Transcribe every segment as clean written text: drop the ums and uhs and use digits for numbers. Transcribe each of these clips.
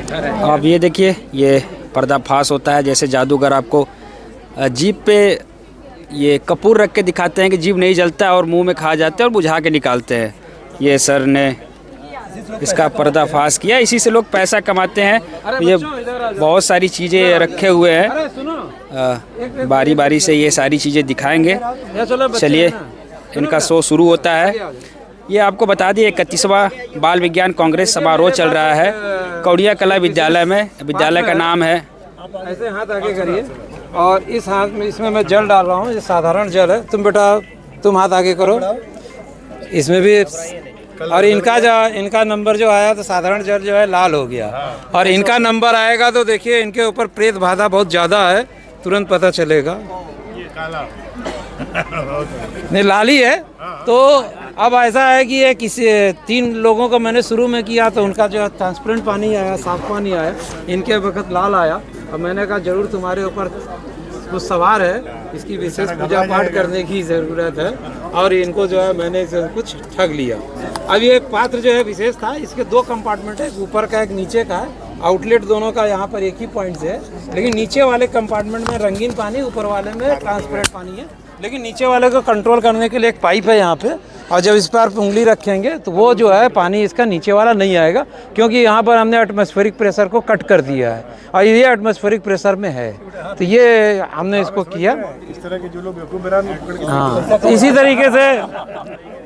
अब ये देखिए, ये पर्दाफाश होता है। जैसे जादूगर आपको जीभ पे ये कपूर रख के दिखाते हैं कि जीभ नहीं जलता है और मुंह में खा जाते हैं और बुझा के निकालते हैं। ये सर ने इसका पर्दाफाश किया, इसी से लोग पैसा कमाते हैं। ये बहुत सारी चीज़ें रखे हुए हैं, बारी बारी से ये सारी चीज़ें दिखाएंगे। चलिए, इनका शो शुरू होता है। ये आपको बता दिए 31वां बाल विज्ञान कांग्रेस समारोह चल रहा है कौड़िया कला विद्यालय में। विद्यालय का नाम है। ऐसे हाथ आगे करिए और इस हाथ में, इसमें मैं जल डाल रहा हूँ। ये साधारण जल है। तुम बेटा, तुम हाथ आगे करो। इसमें भी और इनका नंबर जो आया तो साधारण जल जो है लाल हो गया, और इनका नंबर आएगा तो देखिए इनके ऊपर प्रेत बाधा बहुत ज़्यादा है, तुरंत पता चलेगा। नहीं, लाल ही है। तो अब ऐसा है कि ये किसी 3 लोगों को मैंने शुरू में किया तो उनका जो ट्रांसपेरेंट पानी आया, साफ पानी आया, इनके वक्त लाल आया। और मैंने कहा जरूर तुम्हारे ऊपर कुछ सवार है, इसकी विशेष पूजा पाठ करने की ज़रूरत है। और इनको जो है मैंने कुछ ठग लिया। अब ये पात्र जो है विशेष था। इसके 2 कंपार्टमेंट है, ऊपर का एक नीचे का है। आउटलेट दोनों का यहाँ पर एक ही पॉइंट से है, लेकिन नीचे वाले कंपार्टमेंट में रंगीन पानी, ऊपर वाले में ट्रांसपेरेंट पानी है। लेकिन नीचे वाले को कंट्रोल करने के लिए एक पाइप है यहाँ पे, और जब इस पर उंगली रखेंगे तो वो जो है पानी इसका नीचे वाला नहीं आएगा, क्योंकि यहाँ पर हमने एटमॉस्फेरिक प्रेशर को कट कर दिया है और ये एटमॉस्फेरिक प्रेशर में है। तो ये हमने इसको किया इस तरह के जो लोग। हाँ,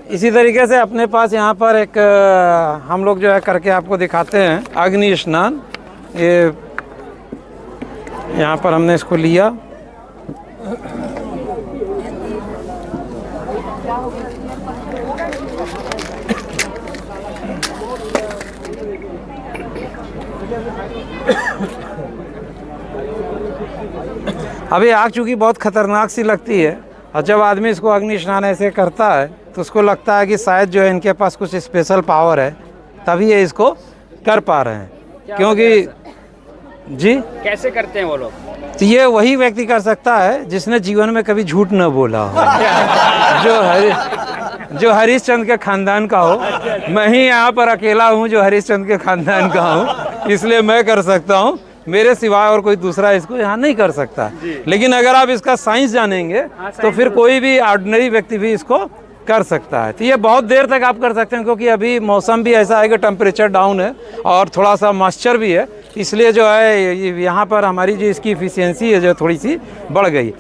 इसी तरीके से अपने पास यहाँ पर एक हम लोग जो है करके आपको दिखाते हैं अग्नि स्नान। ये यहाँ पर हमने इसको लिया। अभी आग चूँकि बहुत खतरनाक सी लगती है, और जब आदमी इसको अग्नि स्नान ऐसे करता है तो उसको लगता है कि शायद जो है इनके पास कुछ स्पेशल पावर है, तभी ये इसको कर पा रहे हैं। क्योंकि जी कैसे करते हैं वो लोग? तो ये वही व्यक्ति कर सकता है जिसने जीवन में कभी झूठ न बोला हो, जो हरिश्चंद्र के खानदान का हो। मैं ही यहाँ पर अकेला हूँ जो हरिश्चंद्र के खानदान का हूँ, इसलिए मैं कर सकता हूँ। मेरे सिवाय और कोई दूसरा इसको यहाँ नहीं कर सकता। लेकिन अगर आप इसका साइंस जानेंगे तो फिर कोई भी ऑर्डिनरी व्यक्ति भी इसको कर सकता है। तो ये बहुत देर तक आप कर सकते हैं, क्योंकि अभी मौसम भी ऐसा है कि टेम्परेचर डाउन है और थोड़ा सा मॉइस्चर भी है, इसलिए जो है यहाँ पर हमारी जो इसकी इफिशियंसी है जो थोड़ी सी बढ़ गई।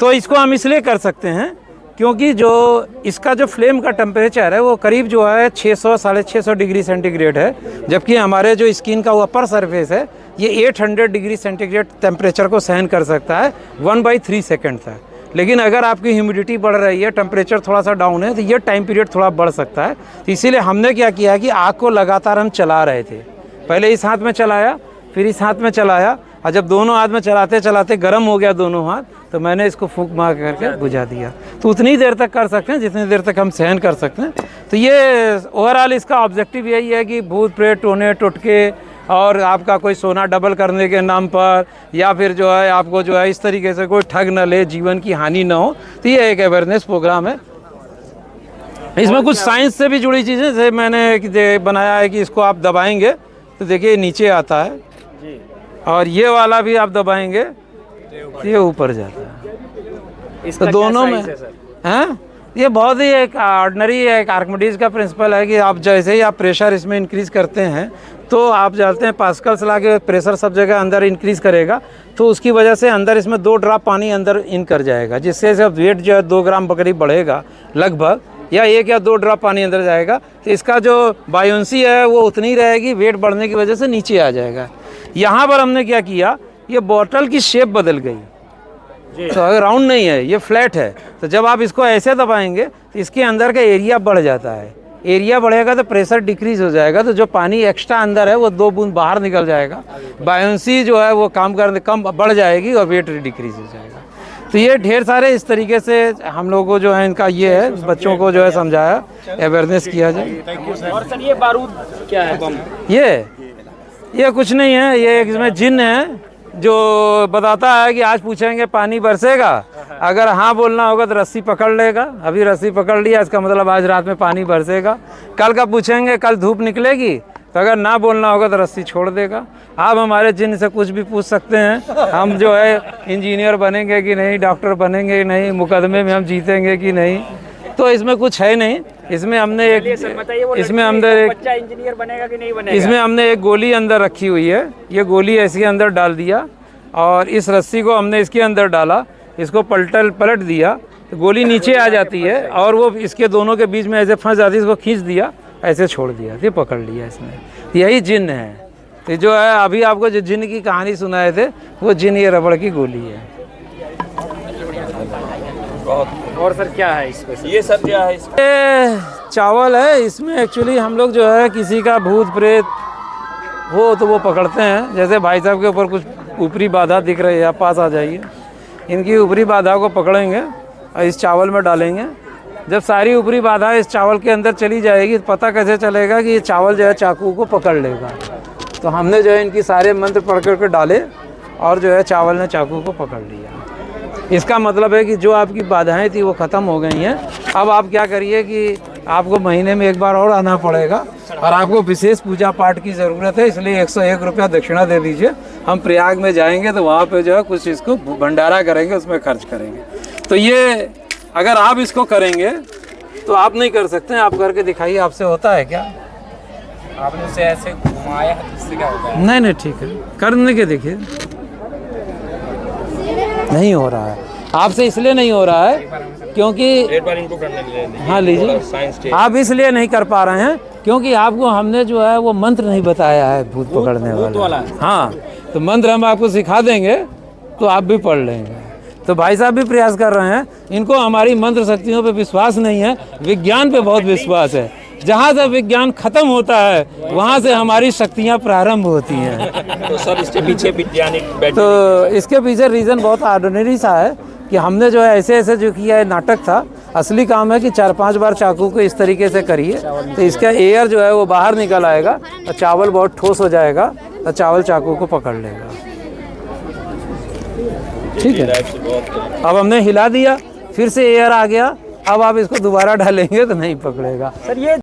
तो इसको हम इसलिए कर सकते हैं क्योंकि जो इसका जो फ्लेम का टेम्परेचर है वो करीब जो है 600 साढ़े 600 डिग्री सेंटीग्रेड है, जबकि हमारे जो स्किन का अपर सरफेस है ये 800 डिग्री सेंटीग्रेड टेम्परेचर को सहन कर सकता है 1/3 सेकेंड तक। लेकिन अगर आपकी ह्यूमिडिटी बढ़ रही है, टेम्परेचर थोड़ा सा डाउन है, तो ये टाइम पीरियड थोड़ा बढ़ सकता है। तो इसीलिए हमने क्या किया कि आग को लगातार हम चला रहे थे। पहले इस हाथ में चलाया, फिर इस हाथ में चलाया, और जब दोनों हाथ में चलाते चलाते गर्म हो गया दोनों हाथ, तो मैंने इसको फूंक मार करके बुझा दिया। तो उतनी देर तक कर सकते हैं जितनी देर तक हम सहन कर सकते हैं। तो ये ओवरऑल इसका ऑब्जेक्टिव यही है कि भूत प्रेत टोने टुटके और आपका कोई सोना डबल करने के नाम पर, या फिर जो है आपको जो है इस तरीके से कोई ठग न ले, जीवन की हानि ना हो। तो ये एक अवेयरनेस प्रोग्राम है। इसमें कुछ साइंस से भी जुड़ी चीज़ें जैसे मैंने बनाया है कि इसको आप दबाएंगे तो देखिए नीचे आता है, और ये वाला भी आप दबाएंगे तो ये ऊपर जाता है। तो दोनों में हैं, ये बहुत ही एक ऑर्डिनरी एक आर्किमिडीज का प्रिंसिपल है कि आप जैसे ही आप प्रेशर इसमें इंक्रीज़ करते हैं तो आप जानते हैं पास्कल्स ला के प्रेशर सब जगह अंदर इंक्रीज़ करेगा, तो उसकी वजह से अंदर इसमें 2 ड्रॉप पानी अंदर इन कर जाएगा, जिससे जब वेट जो है 2 ग्राम करीब बढ़ेगा लगभग, या 1 या 2 ड्रॉप पानी अंदर जाएगा। तो इसका जो बायोंसी है वो उतनी रहेगी, वेट बढ़ने की वजह से नीचे आ जाएगा। यहाँ पर हमने क्या किया, ये बॉटल की शेप बदल गई। तो अगर राउंड नहीं है, ये फ्लैट है, तो जब आप इसको ऐसे दबाएंगे तो इसके अंदर का एरिया बढ़ जाता है। एरिया बढ़ेगा तो प्रेशर डिक्रीज हो जाएगा, तो जो पानी एक्स्ट्रा अंदर है वो 2 बूंद बाहर निकल जाएगा। बायोंसी जो है वो काम करने कम बढ़ जाएगी और वेट डिक्रीज हो जाएगा। तो ये ढेर सारे इस तरीके से हम लोगों को जो है इनका ये है, बच्चों को जो है समझाया, अवेयरनेस किया जाए। और सर ये बारूद क्या है? बम? ये कुछ नहीं है, ये इसमें जिन है जो बताता है कि आज पूछेंगे पानी बरसेगा, अगर हाँ बोलना होगा तो रस्सी पकड़ लेगा। अभी रस्सी पकड़ लिया, इसका मतलब आज रात में पानी बरसेगा। कल का पूछेंगे कल धूप निकलेगी, तो अगर ना बोलना होगा तो रस्सी छोड़ देगा। आप हमारे जिन से कुछ भी पूछ सकते हैं, हम जो है इंजीनियर बनेंगे कि नहीं, डॉक्टर बनेंगे कि नहीं, मुकदमे में हम जीतेंगे कि नहीं, तो इसमें कुछ है नहीं। इसमें हमने एक इसमें अंदर एक बच्चा इंजीनियर बनेगा कि नहीं बनेगा? इसमें हमने एक गोली अंदर रखी हुई है। ये गोली ऐसे अंदर डाल दिया और इस रस्सी को हमने इसके अंदर डाला, इसको पलट दिया तो गोली नीचे आ जाती है और वो इसके दोनों के बीच में ऐसे फंस जाती है। इसको खींच दिया, ऐसे छोड़ दिया, फिर पकड़ लिया इसने। यही जिन्न है। तो जो है अभी आपको जो जिन्न की कहानी सुनाए थे, वो जिन्न ये रबड़ की गोली है। और सर क्या है इसमें? ये सब क्या है? ये चावल है। इसमें एक्चुअली हम लोग जो है किसी का भूत प्रेत हो तो वो पकड़ते हैं। जैसे भाई साहब के ऊपर कुछ ऊपरी बाधा दिख रही है, आप पास आ जाइए। इनकी ऊपरी बाधा को पकड़ेंगे और इस चावल में डालेंगे। जब सारी ऊपरी बाधा इस चावल के अंदर चली जाएगी, तो पता कैसे चलेगा कि ये चावल जो है चाकू को पकड़ लेगा। तो हमने जो है इनकी सारे मंत्र पढ़ करके डाले और जो है चावल ने चाकू को पकड़ लिया। इसका मतलब है कि जो आपकी बाधाएं थी वो ख़त्म हो गई हैं। अब आप क्या करिए कि आपको महीने में एक बार और आना पड़ेगा और आपको विशेष पूजा पाठ की ज़रूरत है, इसलिए 101 रुपया दक्षिणा दे दीजिए। हम प्रयाग में जाएंगे तो वहाँ पे जो है कुछ इसको भंडारा करेंगे, उसमें खर्च करेंगे। तो ये अगर आप इसको करेंगे तो आप नहीं कर सकते हैं, आप करके दिखाइए। आपसे होता है क्या? आपने उसे ऐसे घुमाया, इससे क्या होता है? नहीं ठीक है, करने के देखिए। नहीं हो रहा है आपसे, इसलिए नहीं हो रहा है क्योंकि एक बार इनको करने लीजिए। हाँ लीजिए। आप इसलिए नहीं कर पा रहे हैं क्योंकि आपको हमने जो है वो मंत्र नहीं बताया है भूत पकड़ने वाला। हाँ, तो मंत्र हम आपको सिखा देंगे तो आप भी पढ़ लेंगे। तो भाई साहब भी प्रयास कर रहे हैं। इनको हमारी मंत्र शक्तियों पे विश्वास नहीं है, विज्ञान पे बहुत विश्वास है। जहाँ से विज्ञान खत्म होता है वहाँ से हमारी शक्तियाँ प्रारंभ होती हैं। तो सर इसके पीछे वैज्ञानिक तो इसके पीछे रीज़न बहुत ऑर्डिनरी सा है कि हमने जो है ऐसे जो किया है, नाटक था। असली काम है कि 4-5 बार चाकू को इस तरीके से करिए तो इसका एयर जो है वो बाहर निकल आएगा और चावल बहुत ठोस हो जाएगा और चावल चाकू को पकड़ लेगा। ठीक है, अब हमने हिला दिया, फिर से एयर आ गया। अब आप इसको दोबारा डालेंगे तो नहीं पकड़ेगा। सर ये